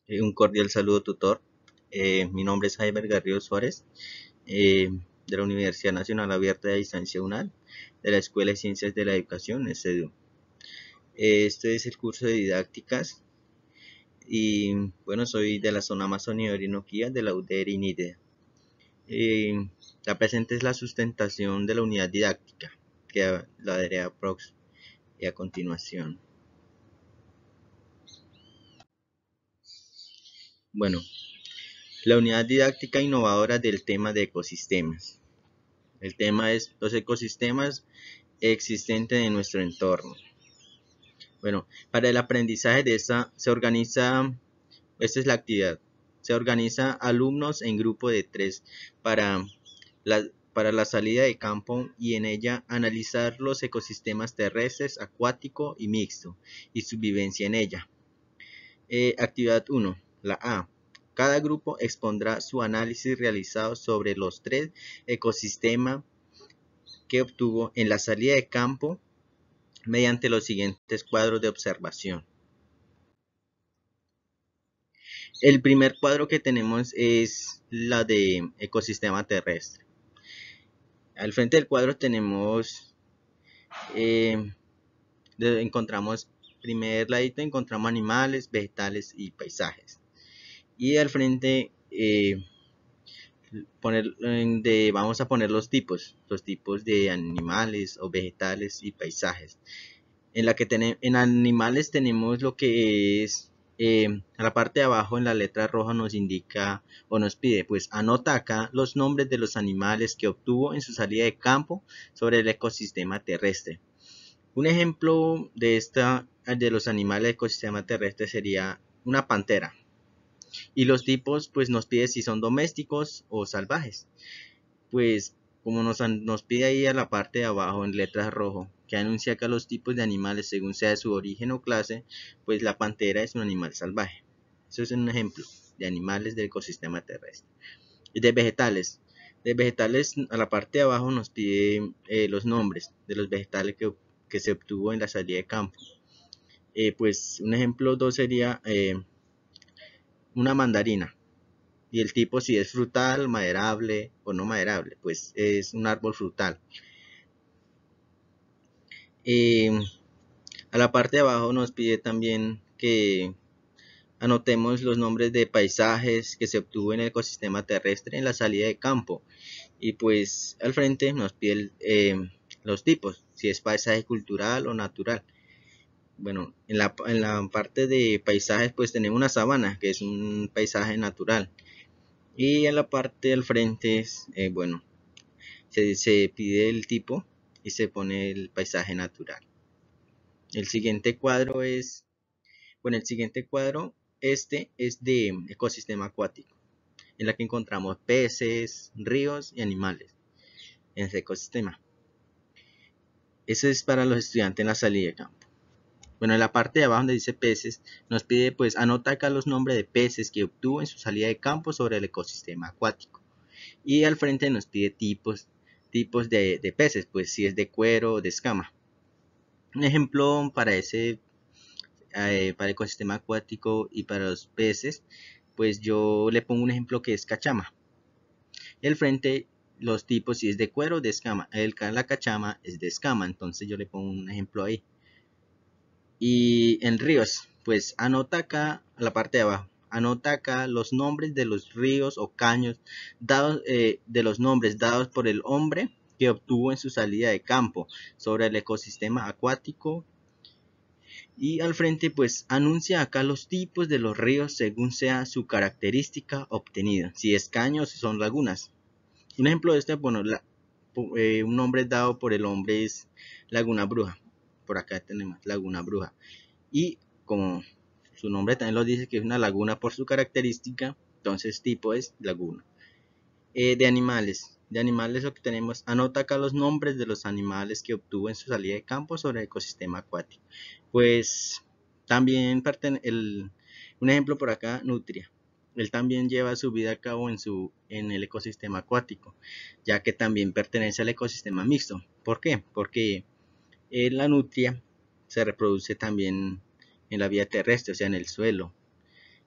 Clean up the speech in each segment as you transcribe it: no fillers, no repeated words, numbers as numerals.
Un cordial saludo, tutor. Mi nombre es Jaime Garrido Suárez, de la Universidad Nacional Abierta de Distancia UNAL, de la Escuela de Ciencias de la Educación, ESEDU. Este es el curso de didácticas y bueno, soy de la zona Amazonía de Orinoquía de la UDER INIDE. La presente es la sustentación de la unidad didáctica, que la daré a continuación. Bueno, la unidad didáctica innovadora del tema de ecosistemas. El tema es los ecosistemas existentes en nuestro entorno. Bueno, para el aprendizaje de esta esta es la actividad. Se organiza alumnos en grupo de 3 para para la salida de campo y en ella analizar los ecosistemas terrestres, acuático y mixto y su vivencia en ella. Actividad 1. La A. Cada grupo expondrá su análisis realizado sobre los 3 ecosistemas que obtuvo en la salida de campo mediante los siguientes cuadros de observación. El primer cuadro que tenemos es la de ecosistema terrestre. Al frente del cuadro tenemos, encontramos, primer ladito encontramos animales, vegetales y paisajes. Y al frente vamos a poner los tipos de animales o vegetales y paisajes. En animales tenemos lo que es a la parte de abajo en la letra roja nos indica o nos pide, pues anota acá los nombres de los animales que obtuvo en su salida de campo sobre el ecosistema terrestre. Un ejemplo de los animales del ecosistema terrestre sería una pantera. Y los tipos, pues nos pide si son domésticos o salvajes. Pues como nos pide ahí a la parte de abajo en letras rojo, que anuncia acá los tipos de animales según sea de su origen o clase, pues la pantera es un animal salvaje. Eso es un ejemplo de animales del ecosistema terrestre. Y de vegetales a la parte de abajo nos pide los nombres de los vegetales que se obtuvo en la salida de campo. Pues un ejemplo 2 sería una mandarina. Y el tipo si es frutal, maderable o no maderable, pues es un árbol frutal. A la parte de abajo nos pide también que anotemos los nombres de paisajes que se obtuvo en el ecosistema terrestre en la salida de campo. Y pues al frente nos pide los tipos, si es paisaje cultural o natural. Bueno, en la parte de paisajes pues tenemos una sabana, que es un paisaje natural. Y en la parte del frente, bueno, se pide el tipo y se pone el paisaje natural. El siguiente cuadro es, bueno, el siguiente cuadro, este es de ecosistema acuático, en la que encontramos peces, ríos y animales en ese ecosistema. Eso es para los estudiantes en la salida de campo. Bueno, en la parte de abajo donde dice peces, nos pide pues anota acá los nombres de peces que obtuvo en su salida de campo sobre el ecosistema acuático. Y al frente nos pide tipos de peces, pues si es de cuero o de escama. Un ejemplo para para el ecosistema acuático y para los peces, pues yo le pongo un ejemplo que es cachama. El frente, los tipos si es de cuero o de escama. La cachama es de escama, entonces yo le pongo un ejemplo ahí. Y en ríos, pues anota acá a la parte de abajo. Anota acá los nombres de los ríos o caños dados, de los nombres dados por el hombre que obtuvo en su salida de campo sobre el ecosistema acuático. Y al frente pues anuncia acá los tipos de los ríos según sea su característica obtenida. Si es caño o si son lagunas. Un ejemplo de este, bueno, un nombre dado por el hombre es Laguna Bruja. Por acá tenemos Laguna Bruja. Y como su nombre también lo dice que es una laguna por su característica, entonces tipo es laguna. De animales lo que tenemos, anota acá los nombres de los animales que obtuvo en su salida de campo sobre el ecosistema acuático. Pues también un ejemplo por acá, nutria. Él también lleva su vida a cabo en el ecosistema acuático, ya que también pertenece al ecosistema mixto. ¿Por qué? Porque la nutria se reproduce también en la vida terrestre, o sea, en el suelo.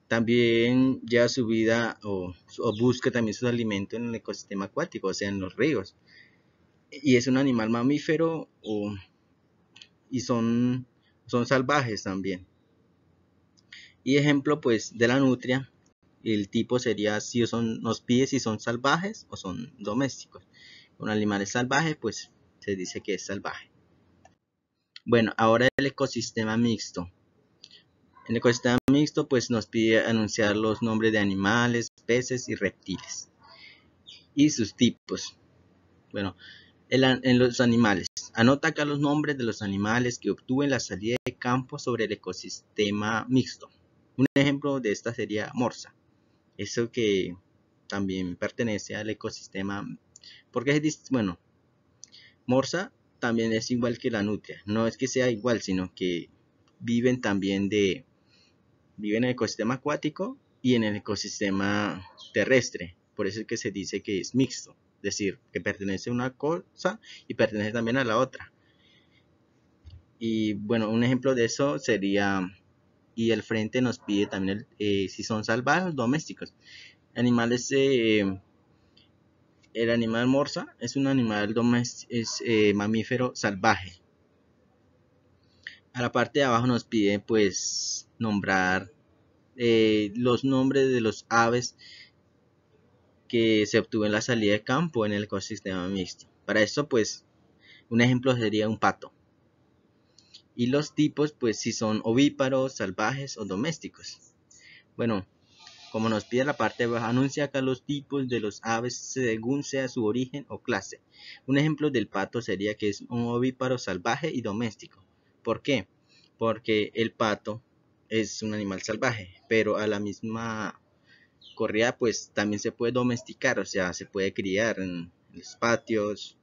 También lleva su vida o busca también sus alimentos en el ecosistema acuático, o sea, en los ríos. Y es un animal mamífero y son salvajes también. Y ejemplo, pues, de la nutria, el tipo sería si nos pide si son salvajes o son domésticos. Con animales salvajes, pues, se dice que es salvaje. Bueno, ahora el ecosistema mixto. En el ecosistema mixto, pues, nos pide anunciar los nombres de animales, peces y reptiles. Y sus tipos. Bueno, en los animales. Anota acá los nombres de los animales que obtuvo en la salida de campo sobre el ecosistema mixto. Un ejemplo de esta sería morsa. Eso que también pertenece al ecosistema. Porque bueno, morsa también es igual que la nutria. No es que sea igual, sino que viven también viven en el ecosistema acuático y en el ecosistema terrestre. Por eso es que se dice que es mixto. Es decir, que pertenece a una cosa y pertenece también a la otra. Y bueno, un ejemplo de eso sería, y el frente nos pide también si son salvajes o domésticos. Animales, el animal morsa es un animal es mamífero salvaje. A la parte de abajo nos pide pues nombrar los nombres de los aves que se obtuvo en la salida de campo en el ecosistema mixto. Para esto pues un ejemplo sería un pato. Y los tipos pues si son ovíparos, salvajes o domésticos. Bueno, como nos pide la parte de abajo, anuncia acá los tipos de los aves según sea su origen o clase. Un ejemplo del pato sería que es un ovíparo salvaje y doméstico. ¿Por qué? Porque el pato es un animal salvaje, pero a la misma corrida pues también se puede domesticar, o sea, se puede criar en los patios,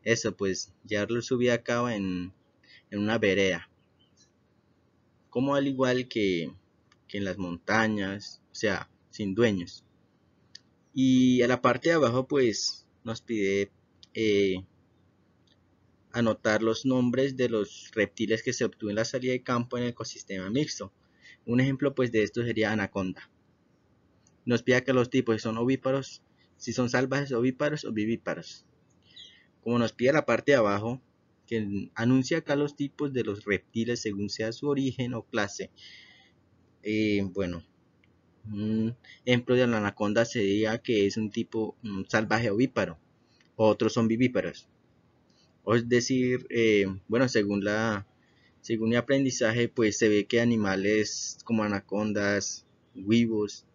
eso pues llevarlo su vida a cabo en una vereda. Como al igual que en las montañas, o sea, sin dueños. Y a la parte de abajo pues nos pide anotar los nombres de los reptiles que se obtuvo en la salida de campo en el ecosistema mixto. Un ejemplo pues de esto sería anaconda. Nos pide que los tipos son ovíparos, si son salvajes, ovíparos o vivíparos. Como nos pide la parte de abajo, que anuncia acá los tipos de los reptiles según sea su origen o clase. Bueno, un ejemplo de la anaconda sería que es un tipo salvaje ovíparo. Otros son vivíparos. O es decir, bueno, según mi aprendizaje, pues se ve que animales como anacondas, huevos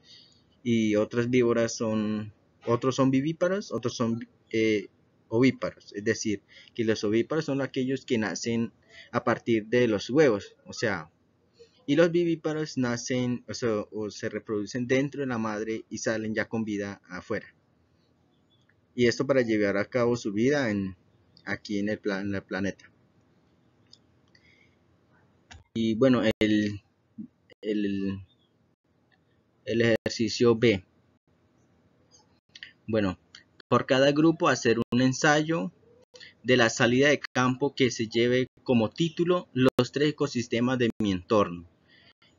y otras víboras otros son vivíparos, otros son ovíparos. Es decir, que los ovíparos son aquellos que nacen a partir de los huevos, o sea, y los vivíparos nacen o se reproducen dentro de la madre y salen ya con vida afuera. Y esto para llevar a cabo su vida aquí en en el planeta. Y bueno, el, el ejercicio B. Bueno, por cada grupo hacer un ensayo de la salida de campo que se lleve como título los tres ecosistemas de mi entorno,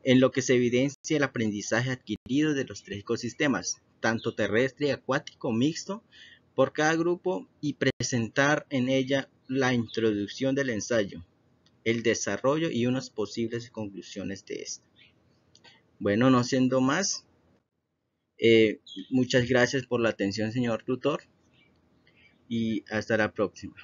en lo que se evidencia el aprendizaje adquirido de los tres ecosistemas, tanto terrestre, acuático, mixto, por cada grupo y presentar en ella la introducción del ensayo, el desarrollo y unas posibles conclusiones de este. Bueno, no siendo más, muchas gracias por la atención, señor tutor, y hasta la próxima.